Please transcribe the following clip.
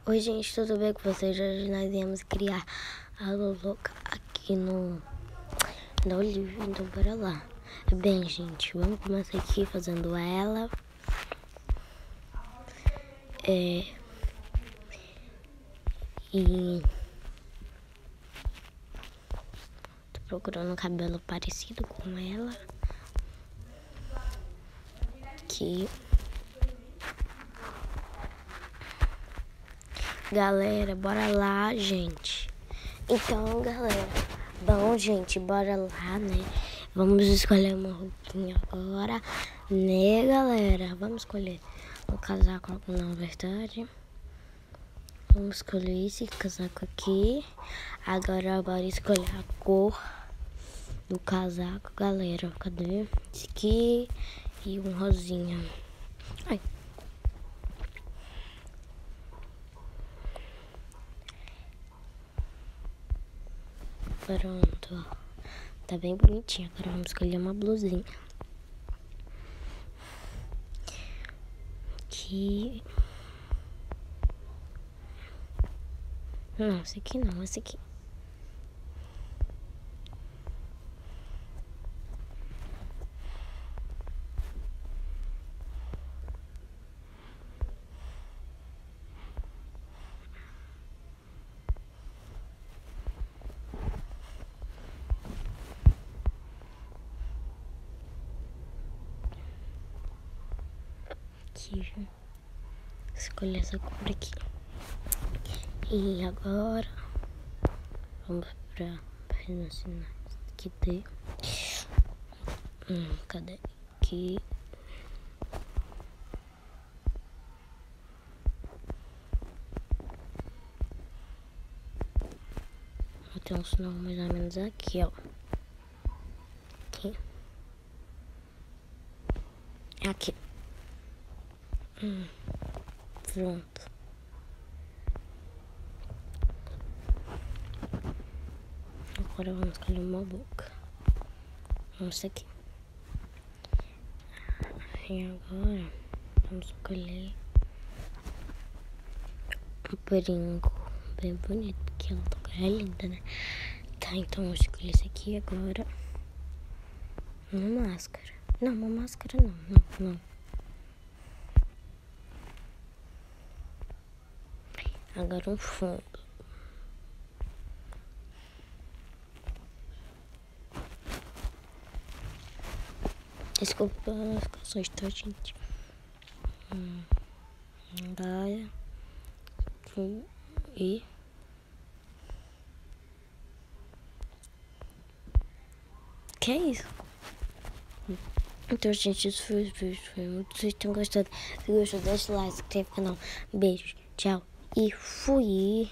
Oi gente, tudo bem com vocês? Hoje nós viemos criar a Lulu aqui no Olivia, então bora lá. Bem gente, vamos começar aqui fazendo ela. E tô procurando um cabelo parecido com ela. Aqui. Galera, bora lá, gente. Então, galera, bom, gente, bora lá, né? Vamos escolher uma roupinha agora, né, galera? Vamos escolher um casaco, na verdade. Vamos escolher esse casaco aqui. Agora, bora escolher a cor do casaco, galera. Cadê? Esse aqui e um rosinha. Ai. Pronto, ó. Tá bem bonitinho. Agora vamos escolher uma blusinha. Aqui. Não, esse aqui não, esse aqui. Aqui, escolher essa cor aqui. E agora vamos pra relacionar aqui de cadê? Aqui. Tem um sinal mais ou menos aqui, ó. Aqui. Aqui. Pronto. Agora vamos escolher uma boca. Vamos aqui. E agora vamos escolher um brinco bem bonito, que ela é linda, né? Tá, então vamos escolher esse aqui agora. Uma máscara. Não, uma máscara não. Agora um fundo. Desculpa as canções, tá, gente? Gaia. E... que é isso? Então, gente, isso foi o vídeo. Foi muito. Vocês tenham gostado. Se gostou, deixa o like, se inscreve no canal. Beijos, tchau e fui!